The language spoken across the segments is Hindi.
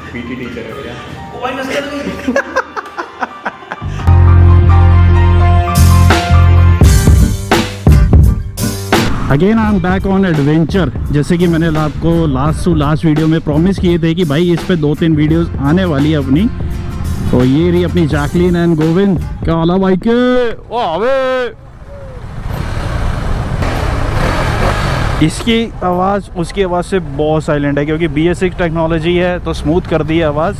पीटी टीचर है भैया। Again I am back on adventure. जैसे कि मैंने आपको लास्ट वीडियो में प्रॉमिस किए थे कि भाई इस पे 2-3 वीडियोस आने वाली है अपनी। तो ये रही अपनी जैकलीन एंड गोविंद। क्या हाल है भाई के? इसकी आवाज़ उसकी आवाज़ से बहुत साइलेंट है क्योंकि BS6 टेक्नोलॉजी है तो स्मूथ कर दी है आवाज़।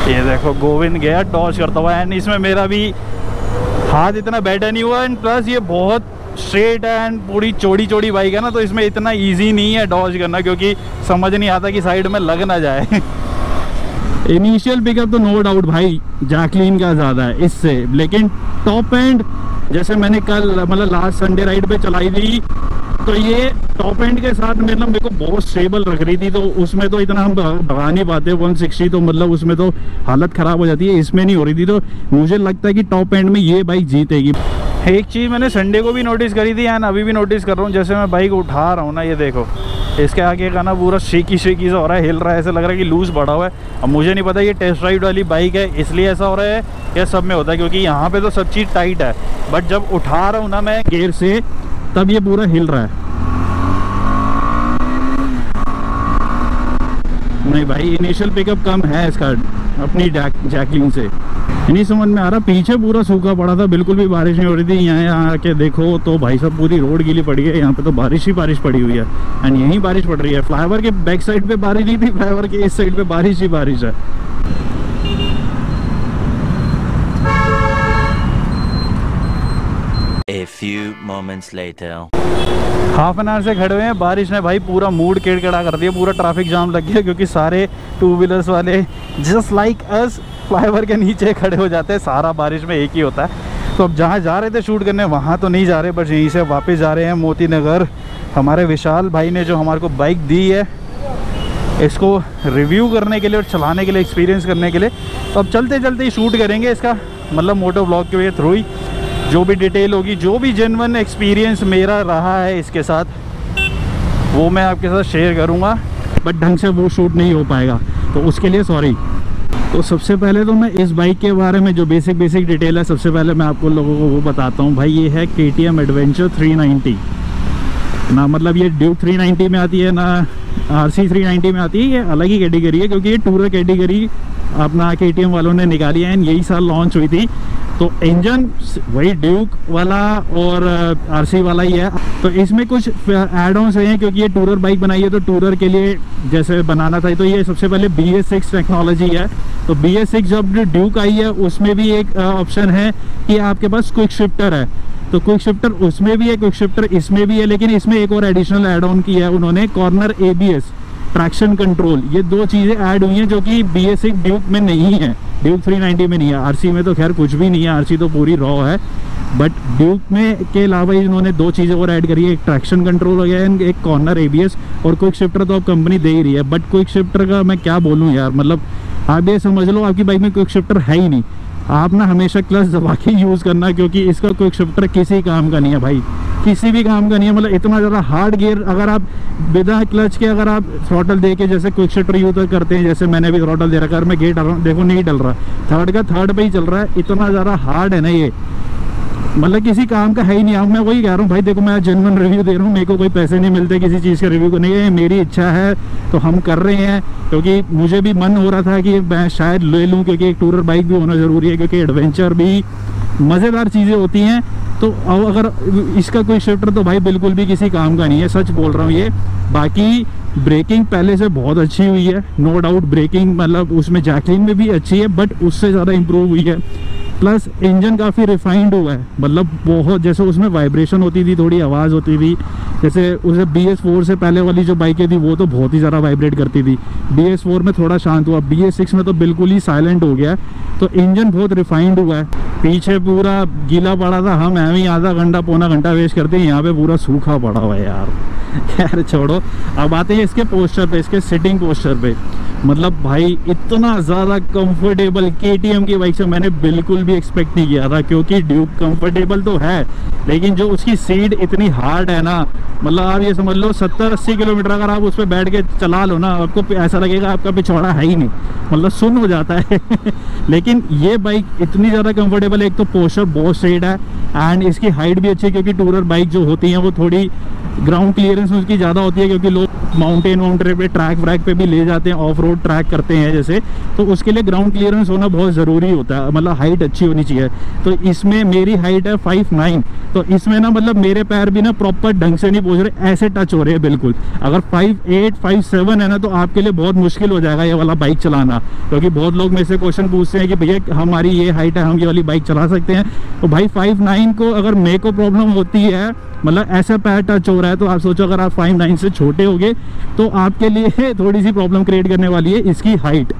ये देखो गोविंद गया डॉज करता हुआ एंड इसमें मेरा भी हाथ इतना बैठा नहीं हुआ एंड प्लस ये बहुत स्ट्रेट है एंड पूरी चौड़ी बाइक है ना, तो इसमें इतना इजी नहीं है डॉज करना क्योंकि समझ नहीं आता कि साइड में लग ना जाए। इनिशियल पिकअप तो नो डाउट भाई जैकलीन का ज़्यादा है इससे, लेकिन टॉप एंड जैसे मैंने कल मतलब लास्ट संडे राइड पे चलाई थी तो ये टॉप एंड के साथ मतलब मेरे को बहुत स्टेबल रख रही थी, तो उसमें तो इतना हम भगा नहीं पाते 160, तो मतलब उसमें तो हालत ख़राब हो जाती है, इसमें नहीं हो रही थी। तो मुझे लगता है कि टॉप एंड में ये बाइक जीतेगी। एक चीज़ मैंने संडे को भी नोटिस करी थी एंड अभी भी नोटिस कर रहा हूँ, जैसे मैं बाइक उठा रहा हूँ ना, ये देखो इसके आगे का ना पूरा शेकी सा हो रहा है, हिल रहा है, ऐसा लग रहा है कि लूज़ बढ़ा हुआ है। अब मुझे नहीं पता ये टेस्ट राइड वाली बाइक है इसलिए ऐसा हो रहा है या सब में होता है, क्योंकि यहाँ पे तो सब चीज़ टाइट है, बट जब उठा रहा हूँ ना मैं गियर से तब ये पूरा हिल रहा है। नहीं भाई इनिशियल पिकअप कम है इसका अपनी जैकलीन से। नहीं समझ में आ रहा, पीछे पूरा सूखा पड़ा था, बिल्कुल भी बारिश नहीं हो रही थी। यहाँ आके देखो तो भाई साहब पूरी रोड गीली पड़ी है, यहाँ पे तो बारिश ही बारिश पड़ी हुई है एंड यहीं बारिश पड़ रही है। फ्लाईओवर के बैक साइड पे बारिश नहीं थी, फ्लाईओवर के इस साइड पे बारिश ही बारिश है। A few moments later. Half an hour से खड़े हुए हैं, बारिश ने भाई पूरा मूड केड़केड़ा कर दिया, पूरा ट्रैफिक जाम लग गया क्योंकि सारे 2 व्हीलर्स वाले जस्ट लाइक अस फ्लाईओवर के नीचे खड़े हो जाते हैं। सारा बारिश में एक ही होता है। तो अब जहाँ जा रहे थे शूट करने वहाँ तो नहीं जा रहे, बस यहीं से वापस जा रहे हैं मोती नगर। हमारे विशाल भाई ने जो हमारे को बाइक दी है इसको रिव्यू करने के लिए और चलाने के लिए, एक्सपीरियंस करने के लिए। तो अब चलते चलते ही शूट करेंगे इसका, मतलब मोटो ब्लॉग के थ्रू ही जो भी डिटेल होगी, जो भी जेन्युइन एक्सपीरियंस मेरा रहा है इसके साथ वो मैं आपके साथ शेयर करूंगा, बट ढंग से वो शूट नहीं हो पाएगा तो उसके लिए सॉरी। तो सबसे पहले तो मैं इस बाइक के बारे में जो बेसिक डिटेल है सबसे पहले मैं आपको लोगों को वो बताता हूँ। भाई ये है KTM एडवेंचर 390 ना, मतलब ये ड्यूक 390 में आती है ना RC 390 में आती है, ये अलग ही कैटेगरी है क्योंकि ये टूरर कैटेगरी अपना KTM वालों ने निकाली है एंड यही साल लॉन्च हुई थी। तो इंजन वही ड्यूक वाला और RC वाला ही है। तो इसमें कुछ एड ऑन्स हैं क्योंकि ये टूरर बाइक बनाई है तो टूरर के लिए जैसे बनाना था। तो ये सबसे पहले BS6 टेक्नोलॉजी है। तो BS6 जब ड्यूक आई है उसमें भी एक ऑप्शन है कि आपके पास क्विक शिफ्टर है, तो क्विक शिफ्टर उसमें भी है, क्विक शिफ्टर इसमें भी है, लेकिन इसमें एक और एडिशनल एड ऑन किया है उन्होंने, कॉर्नर ABS ट्रैक्शन कंट्रोल। ये 2 चीज़ें ऐड हुई हैं जो कि BS6 ड्यूक में नहीं है, ड्यूक 390 में नहीं है। RC में तो खैर कुछ भी नहीं है, RC तो पूरी रॉ है, बट ड्यूक में के अलावा इन्होंने 2 चीज़ें और ऐड करी है, एक ट्रैक्शन कंट्रोल हो गया है, एक कॉर्नर ABS और क्विक शिफ्टर तो अब कंपनी दे ही रही है। बट क्विक शिफ्टर का मैं क्या बोलूँ यार, मतलब आप ये समझ लो आपकी बाइक में क्विक शिफ्टर है ही नहीं, आप ना हमेशा क्लच दबा के यूज़ करना क्योंकि इसका क्विक शिफ्टर किसी काम का नहीं है भाई, किसी भी काम का नहीं है। मतलब इतना ज़्यादा हार्ड गियर अगर आप बिना क्लच के अगर आप थ्रॉटल दे के जैसे क्विक शिफ्टर यूज करते हैं, जैसे मैंने भी थ्रॉटल दे रखा है, मैं गेट डाल रहा हूँ देखो नहीं डल रहा, थर्ड का थर्ड पे ही चल रहा है, इतना ज़्यादा हार्ड है ना ये, मतलब किसी काम का है ही नहीं। अब मैं वही कह रहा हूँ भाई देखो मैं जेन्युइन रिव्यू दे रहा हूँ, मेरे को कोई पैसे नहीं मिलते किसी चीज़ का रिव्यू करने के, मेरी इच्छा है तो हम कर रहे हैं क्योंकि मुझे भी मन हो रहा था कि मैं शायद ले लूँ क्योंकि एक टूरर बाइक भी होना ज़रूरी है क्योंकि एडवेंचर भी मज़ेदार चीज़ें होती हैं। तो अब अगर इसका कोई शिफ्टर तो भाई बिल्कुल भी किसी काम का नहीं है, सच बोल रहा हूँ ये। बाकी ब्रेकिंग पहले से बहुत अच्छी हुई है, नो डाउट ब्रेकिंग मतलब उसमें जैकलीन में भी अच्छी है बट उससे ज़्यादा इम्प्रूव हुई है। प्लस इंजन काफ़ी रिफाइंड हुआ है, मतलब बहुत, जैसे उसमें वाइब्रेशन होती थी, थोड़ी आवाज़ होती थी, जैसे उसे BS4 से पहले वाली जो बाइकें थी वो तो बहुत ही ज़्यादा वाइब्रेट करती थी, BS4 में थोड़ा शांत हुआ, BS6 में तो बिल्कुल ही साइलेंट हो गया। तो इंजन बहुत रिफाइंड हुआ है। पीछे पूरा गीला पड़ा था, हम ही आधा घंटा पौना घंटा वेस्ट करते हैं, यहाँ पे पूरा सूखा पड़ा हुआ है यार। यार छोड़ो, अब आते हैं इसके पोस्चर पे, इसके सिटिंग पोस्चर पे। मतलब भाई इतना ज़्यादा कंफर्टेबल KTM की बाइक से मैंने बिल्कुल भी एक्सपेक्ट नहीं किया था, क्योंकि ड्यूक कंफर्टेबल तो है लेकिन जो उसकी सीट इतनी हार्ड है ना, मतलब आप ये समझ लो 70-80 किलोमीटर अगर आप उस पर बैठ के चला लो ना, आपको ऐसा लगेगा आपका पिछवाड़ा है ही नहीं, मतलब सुन्न हो जाता है लेकिन ये बाइक इतनी ज़्यादा कंफर्टेबल है। एक तो पोस्चर बहुत स्ट्रेट है एंड इसकी हाइट भी अच्छी है, क्योंकि टूरर बाइक जो होती हैं वो थोड़ी ग्राउंड क्लियरेंस उसकी ज़्यादा होती है, क्योंकि लोग माउंटेन पे ट्रैक व्रैक पे भी ले जाते हैं, ऑफ रोड ट्रैक करते हैं जैसे, तो उसके लिए ग्राउंड क्लियरेंस होना बहुत ज़रूरी होता है, मतलब हाइट अच्छी होनी चाहिए। तो इसमें मेरी हाइट है 5'9", तो इसमें ना मतलब मेरे पैर भी ना प्रॉपर ढंग से नहीं पहुँच रहे, ऐसे टच हो रहे हैं बिल्कुल। अगर 5'8", 5'7" है ना तो आपके लिए बहुत मुश्किल हो जाएगा ये वाला बाइक चलाना, क्योंकि बहुत लोग मेरे से क्वेश्चन पूछते हैं कि भैया हमारी ये हाइट है, हम ये वाली बाइक चला सकते हैं? तो भाई 5'9" को अगर मेरे को प्रॉब्लम होती है, मतलब ऐसा पैर टच हो रहा है, तो आप सोचो अगर आप 5'9" से छोटे होगे तो आपके लिए थोड़ी सी प्रॉब्लम क्रिएट करने वाली है इसकी हाइट।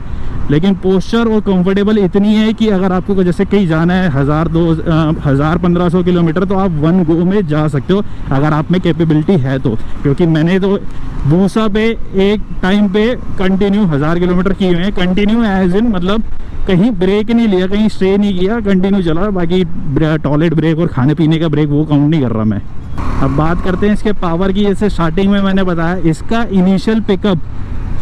लेकिन पोस्चर और कंफर्टेबल इतनी है कि अगर आपको जैसे कहीं जाना है 1000-1500 किलोमीटर तो आप वन गो में जा सकते हो, अगर आप में कैपेबिलिटी है तो। क्योंकि मैंने तो भूसा पे एक टाइम पे कंटिन्यू 1000 किलोमीटर किए हुए हैं, कंटिन्यू एज इन मतलब कहीं ब्रेक नहीं लिया, कहीं स्टे नहीं किया, कंटिन्यू चला। बाकी टॉयलेट ब्रेक और खाने पीने का ब्रेक वो काउंट नहीं कर रहा मैं। अब बात करते हैं इसके पावर की। जैसे स्टार्टिंग में मैंने बताया इसका इनिशियल पिकअप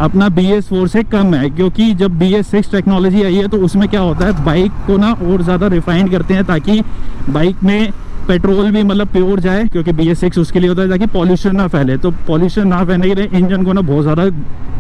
अपना BS4 से कम है, क्योंकि जब BS6 टेक्नोलॉजी आई है तो उसमें क्या होता है, बाइक को ना और ज़्यादा रिफाइन करते हैं ताकि बाइक में पेट्रोल भी मतलब प्योर जाए, क्योंकि BS6 उसके लिए होता है ताकि पॉल्यूशन ना फैले। तो पॉल्यूशन ना फैलने के लिए इंजन को ना बहुत ज़्यादा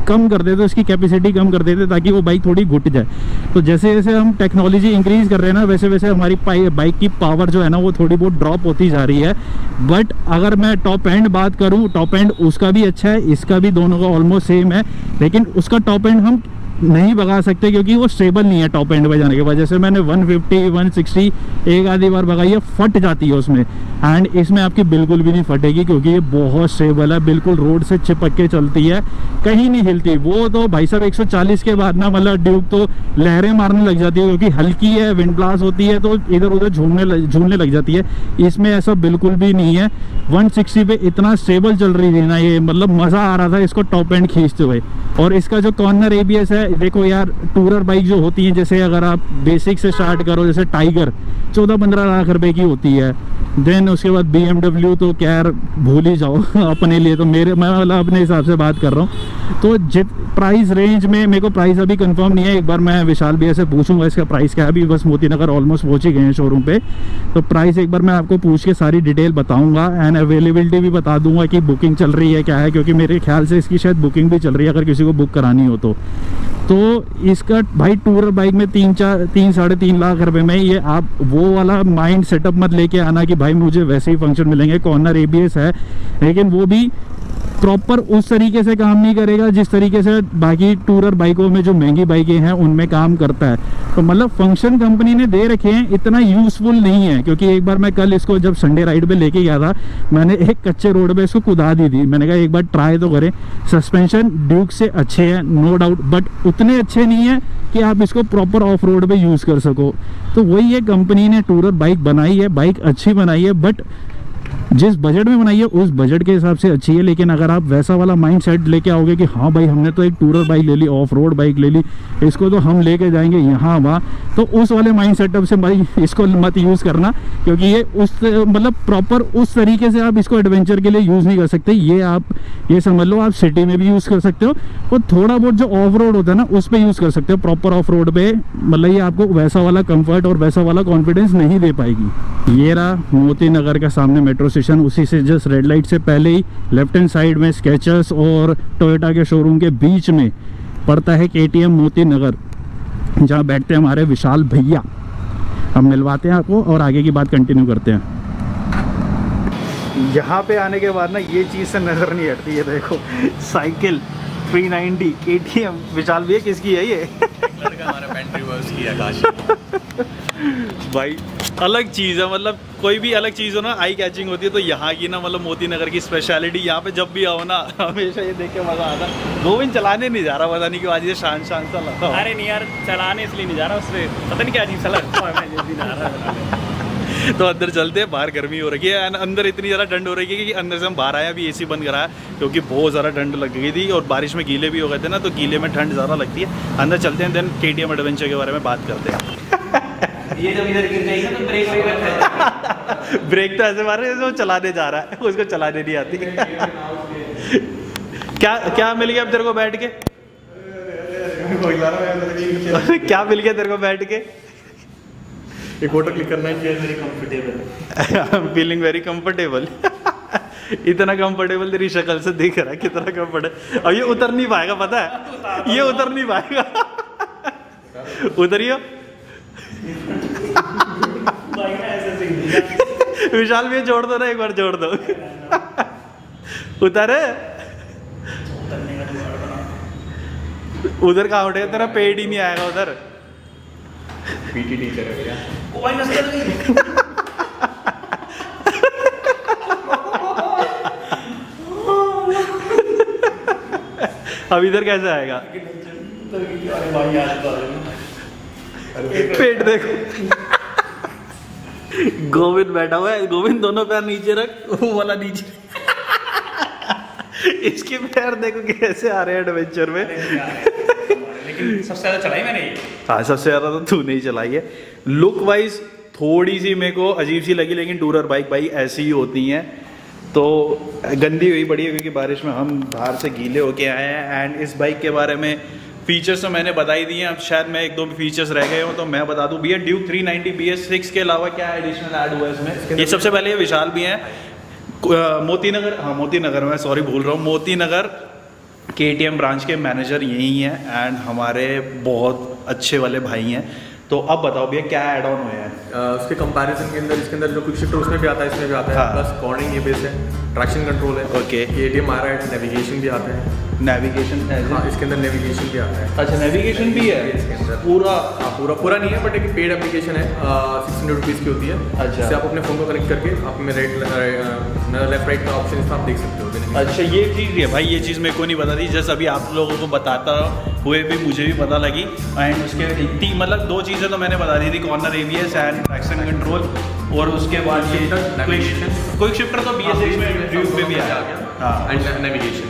कम कर देते, उसकी कैपेसिटी कम कर देते ताकि वो बाइक थोड़ी घुट जाए। तो जैसे जैसे हम टेक्नोलॉजी इंक्रीज़ कर रहे हैं ना, वैसे वैसे हमारी बाइक की पावर जो है ना वो थोड़ी बहुत ड्रॉप होती जा रही है। बट अगर मैं टॉप एंड बात करूँ, टॉप एंड उसका भी अच्छा है, इसका भी, दोनों का ऑलमोस्ट सेम है। लेकिन उसका टॉप एंड हम नहीं भगा सकते क्योंकि वो स्टेबल नहीं है टॉप एंड पे जाने के वजह से। मैंने 150 160 एक आधी बार भगाई है, फट जाती है उसमें। एंड इसमें आपकी बिल्कुल भी नहीं फटेगी क्योंकि ये बहुत स्टेबल है, बिल्कुल रोड से चिपक के चलती है, कहीं नहीं हिलती। वो तो भाई साहब 140 के बाद ना मतलब ड्यूक तो लहरें मारने लग जाती है, क्योंकि हल्की है, विंड ब्लास्ट होती है तो इधर उधर झूमने लग जाती है। इसमें ऐसा बिल्कुल भी नहीं है। 160 पे इतना स्टेबल चल रही थी ना ये, मतलब मज़ा आ रहा था इसको टॉप एंड खींचते हुए। और इसका जो कॉर्नर ABS है, देखो यार टूरर बाइक जो होती हैं, जैसे अगर आप बेसिक से स्टार्ट करो, जैसे टाइगर 14-15 लाख रुपए की होती है, देन उसके बाद BMW तो क्या भूल ही जाओ अपने लिए तो मैं मतलब अपने हिसाब से बात कर रहा हूँ। तो जित प्राइस रेंज में, मेरे को प्राइस अभी कंफर्म नहीं है, एक बार मैं विशाल भैया से पूछूंगा इसका प्राइस क्या है। अभी बस मोती नगर ऑलमोस्ट पहुँच ही गए हैं शोरूम पे, तो प्राइस एक बार मैं आपको पूछ के सारी डिटेल बताऊंगा एंड अवेलेबिलिटी भी बता दूंगा कि बुकिंग चल रही है क्या है, क्योंकि मेरे ख्याल से इसकी शायद बुकिंग भी चल रही है अगर किसी को बुक करानी हो तो इसका भाई टूरर बाइक में 3-3.5 लाख रुपए में ये आप वो वाला माइंड सेटअप मत लेके आना कि भाई मुझे वैसे ही फंक्शन मिलेंगे। कॉर्नर ABS है लेकिन वो भी प्रॉपर उस तरीके से काम नहीं करेगा जिस तरीके से बाकी टूरर बाइकों में जो महंगी बाइकें हैं उनमें काम करता है। तो मतलब फंक्शन कंपनी ने दे रखे हैं, इतना यूज़फुल नहीं है। क्योंकि एक बार मैं कल इसको जब संडे राइड पे लेके गया था, मैंने एक कच्चे रोड पे इसको कुदा दी थी। मैंने कहा एक बार ट्राई तो करें। सस्पेंशन ड्यूक से अच्छे हैं नो डाउट, बट उतने अच्छे नहीं है कि आप इसको प्रॉपर ऑफ रोड पे यूज़ कर सको। तो वही है, कंपनी ने टूरर बाइक बनाई है, बाइक अच्छी बनाई है, बट जिस बजट में बनाई है उस बजट के हिसाब से अच्छी है। लेकिन अगर आप वैसा वाला माइंड सेट लेके आओगे कि हाँ भाई हमने तो एक टूरर बाइक ले ली, ऑफ रोड बाइक ले ली, इसको तो हम लेके जाएंगे यहाँ वहाँ, तो उस वाले माइंड सेटअप से भाई इसको मत यूज़ करना। क्योंकि ये उस मतलब प्रॉपर उस तरीके से आप इसको एडवेंचर के लिए यूज़ नहीं कर सकते। ये आप ये समझ लो आप सिटी में भी यूज़ कर सकते हो, और थोड़ा बहुत जो ऑफ रोड होता है ना उस पर यूज़ कर सकते हो। प्रॉपर ऑफ रोड पे मतलब ये आपको वैसा वाला कंफर्ट और वैसा वाला कॉन्फिडेंस नहीं दे पाएगी। ये रहा मोती नगर का सामने मेट्रो स्टेशन, उसी से जस्ट रेड लाइट से पहले ही लेफ्ट हैंड साइड में स्केचर्स और टोयोटा के शोरूम के बीच में पड़ता है KTM मोती नगर, जहाँ बैठते हैं हमारे विशाल भैया। हम मिलवाते हैं आपको और आगे की बात कंटिन्यू करते हैं। यहाँ पे आने के बाद ना ये चीज़ से नज़र नहीं हटती है, देखो साइकिल 390 KTM। विशाल भैया किसकी है ये? लड़का हमारा पेंट रिवर्स किया काश भाई अलग चीज़ है, मतलब कोई भी अलग चीज़ हो ना आई कैचिंग होती है। तो यहाँ की ना मतलब मोती नगर की स्पेशलिटी, यहाँ पे जब भी आओ ना हमेशा ये देख के मज़ा आता। गोविंद चलाने नहीं जा रहा, पता नहीं क्यों आज ये शान सा लगा। अरे नहीं यार, चलाने इसलिए नहीं जा रहा, उससे पता नहीं क्या अजीब सा लगता है। तो अंदर चलते हैं, बाहर गर्मी हो रही है एंड अंदर इतनी ज़्यादा ठंड हो रही है कि अंदर से हम बाहर आए, अभी एसी बंद कराया क्योंकि बहुत ज़्यादा ठंड लग गई थी और बारिश में गीले भी हो गए थे ना, तो गीले में ठंड ज़्यादा लगती है। अंदर चलते हैं, देन KTM एडवेंचर के बारे में बात करते हैं। ये जब इधर गिर जाएगी तो ब्रेक वही रखा है। ब्रेक तो ऐसे मार रहे जैसे वो चलाने जा रहा है, उसको चलाने नहीं आती। क्या क्या मिल गया अब तेरे को बैठ के? क्या मिल गया तेरे को बैठ के? एक फोटो क्लिक करना है, very comfortable. I am feeling very comfortable. इतना कंफर्टेबल तेरी शक्ल से दिख रहा है, कितना कंफर्टेबल। अब ये उतर नहीं पाएगा, पता है ये उतर नहीं पाएगा। उतरियो विशाल भी जोड़ दो ना, एक बार जोड़ दो। उतर उधर कहाँ उठेगा, तेरा पेट ही नहीं आएगा उधर। पीटी टीचर है भैया। अब इधर कैसे आएगा? पेट देखो। गोविंद बैठा हुआ है, गोविंद दोनों पैर नीचे रख, वो वाला नीचे। इसके पैर देखो कैसे आ रहे हैं एडवेंचर में। लेकिन सबसे ज्यादा चलाई मैंने ये। हाँ, सबसे ज़्यादा तो तू नहीं चलाई है। लुक वाइज थोड़ी सी मेरे को अजीब सी लगी, लेकिन टूरर बाइक भाई ऐसी ही होती हैं। तो गंदी हुई पड़ी है क्योंकि बारिश में हम बाहर से गीले होके आए हैं। एंड इस बाइक के बारे में फीचर्स तो मैंने बता ही दिए, अब शायद मैं एक दो फीचर्स रह गए हो तो मैं बता दूं। भैया ड्यूक 390 BS6 के अलावा क्या एडिशनल ऐड हुआ है इसमें? ये सबसे पहले ये विशाल भी हैं, मोती नगर, हाँ मोती नगर में, सॉरी भूल रहा हूँ, मोती नगर KTM ब्रांच के मैनेजर यही हैं एंड हमारे बहुत अच्छे वाले भाई हैं। तो अब बताओ भैया क्या ऐड ऑन हुए हैं? उसके कंपैरिजन के अंदर इसके अंदर जो क्विक शिफ्टर उसमें भी आता है, इसमें भी आता है। हाँ। प्लस कॉर्निंग एबीएस है, ट्रैक्शन कंट्रोल है। ओके। KTM आ रहा है, नेविगेशन भी आता है। नेविगेशन है? हाँ, इसके अंदर नेविगेशन भी आता है। अच्छा, नेविगेशन भी है इसके अंदर पूरा? हाँ, पूरा नहीं है, बट एक पेड एप्लीकेशन है, 600 रुपीज़ की होती है। अच्छा। इससे आप अपने फ़ोन को कनेक्ट करके आप में लेफ्ट राइट का ऑप्शन इसमें आप देख सकते हो। अच्छा, ये चीज़ है भाई, ये चीज़ मेरे को नहीं पता थी, जस्ट अभी आप लोगों को बताता हुए भी मुझे भी पता लगी। एंड उसके इतनी मतलब दो चीज़ें तो मैंने बता दी थी, corner ABS and traction control, और उसके बाद ये क्विक शिफ्टर तो BS6 में ड्यूक पे भी आ गया। हाँ, एंड नेविगेशन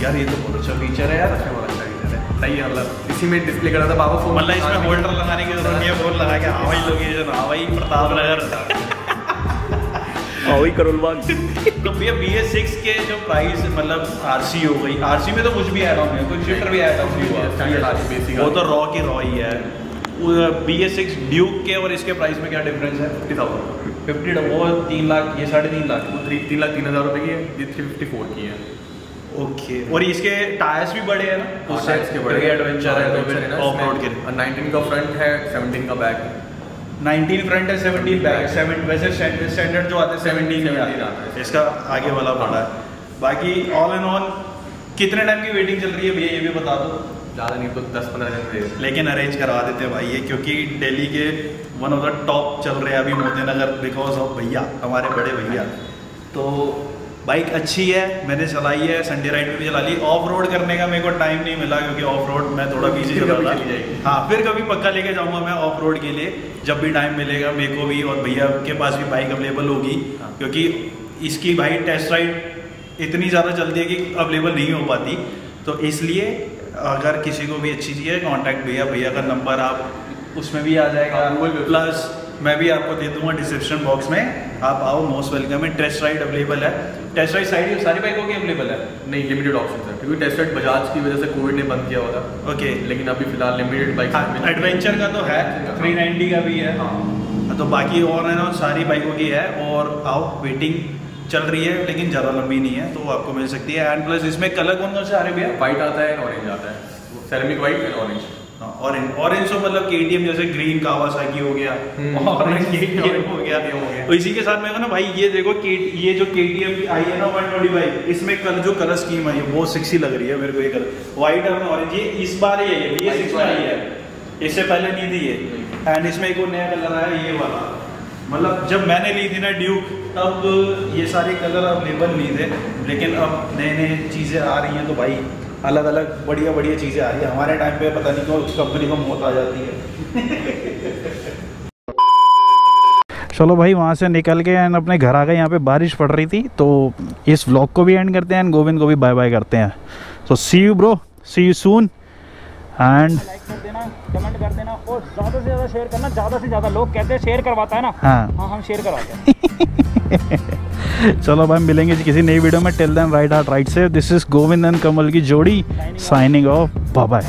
यार ये तो बहुत अच्छा फीचर है यार। बहुत अच्छा फीचर है। सही है, मतलब इसी में डिस्प्ले करा था बाबा फोन, मतलब इसमें होल्डर लगाने की जरूरत नहीं है, फोन लगा के हाँ भाई लोकेशन, हाँ भाई प्रताप नगर, हाँ भाई करोल बाग। तो भैया BS6 के जो प्राइस मतलब RC हो गई, RC में तो कुछ भी ऐड ऑन है, कुछ शिफ्टर भी ऐड ऑन हुआ, वो तो रॉ की रॉ ही है। BS6 ड्यूक के और इसके प्राइस में क्या डिफरेंस है? 50,000 वो 3 लाख, ये 3.5 लाख, 3,03,000 रुपये की है, इसकी 54 की है। ओके। और इसके टायर्स भी बड़े हैं ना? उससे इसके बड़े एडवेंचर है तो ऑफ रोड के 19 का फ्रंट है, 17 का बैक है। 19 फ्रंट है, 17 बैक है। 7 वैसे स्टैंडर्ड जो आते हैं 17 आता है, इसका आगे वाला बड़ा है। बाकी ऑल एंड ऑल कितने टाइम की वेटिंग चल रही है भैया ये भी बता दो? ज़्यादा नहीं तो 10-15 दिन, लेकिन अरेंज करवा देते हैं भाई ये, क्योंकि दिल्ली के वन ऑफ द टॉप चल रहे हैं अभी मोती नगर, बिकॉज ऑफ भैया हमारे बड़े भैया। तो बाइक अच्छी है, मैंने चलाई है, संडे राइड में भी चला ली। ऑफ रोड करने का मेरे को टाइम नहीं मिला क्योंकि ऑफ रोड मैं थोड़ा बिजी चल रहा था। हाँ, फिर कभी पक्का लेके जाऊंगा मैं ऑफ रोड के लिए, जब भी टाइम मिलेगा मेरे को भी, और भैया के पास भी बाइक अवेलेबल होगी, क्योंकि इसकी भाई टेस्ट राइड इतनी ज़्यादा चलती है कि अवेलेबल नहीं हो पाती। तो इसलिए अगर किसी को भी अच्छी चाहिए कॉन्टैक्ट भैया का नंबर आप उसमें भी आ जाएगा, प्लस मैं भी आपको दे दूंगा डिस्क्रिप्शन बॉक्स में। आप आओ, मोस्ट वेलकम है। टेस्ट राइड अवेलेबल है, टेस्ट राइड सारी बाइकों की अवेलेबल है? नहीं, लिमिटेड ऑप्शन है, क्योंकि टेस्ट राइड बजाज की वजह से कोविड ने बंद किया हुआ था। ओके। लेकिन अभी फिलहाल लिमिटेड बाइक, एडवेंचर का तो है, 390 का भी है। हाँ, तो बाकी और है ना सारी बाइकों की है। और आओ, वेटिंग चल रही है लेकिन ज़्यादा लंबी नहीं है, तो आपको मिल सकती है। एंड प्लस इसमें कलर कौन कौन से आ रहे भैया? वाइट आता है, ऑरेंज आता है, ceramic white and orange. Orange तो मतलब KTM जैसे ग्रीन कावासाकी हो गया, ऑरेंज KTM हो गया। तो इसी के साथ में ना भाई ये देखो, ये जो KTM की आई है ना 125, इसमें जो कलर स्कीम आई है बहुत सेक्सी लग रही है मेरे को। ये कलर व्हाइट और ऑरेंज, ये इस बार ही है, ये 6 में आई है, इससे पहले नहीं थी ये। एंड इसमें एक और नया कलर आया ये वाला, मतलब जब मैंने ली थी ना ड्यूक तब ये सारे कलर अवेलेबल नहीं थे, लेकिन अब नए चीज़ें आ रही हैं तो भाई अलग अलग बढ़िया चीज़ें आ रही है। हमारे टाइम पे पता नहीं क्यों कंपनी को मौत आ जाती है। चलो भाई वहाँ से निकल के एंड अपने घर आ गए। यहाँ पे बारिश पड़ रही थी, तो इस व्लॉग को भी एंड करते हैं एंड गोविंद को भी बाय बाय करते हैं। तो see you bro, see you soon and like कर देना, कमेंट कर देना और ज़्यादा से ज़्यादा शेयर करना। ज़्यादा से ज़्यादा लोग कहते हैं शेयर करवाता है ना। हाँ हाँ हम शेयर करवाते हैं। चलो भाई मिलेंगे किसी नई वीडियो में। Till then right heart right से, this is Govind and Kamal की जोड़ी साइनिंग ऑफ, बाय बाय।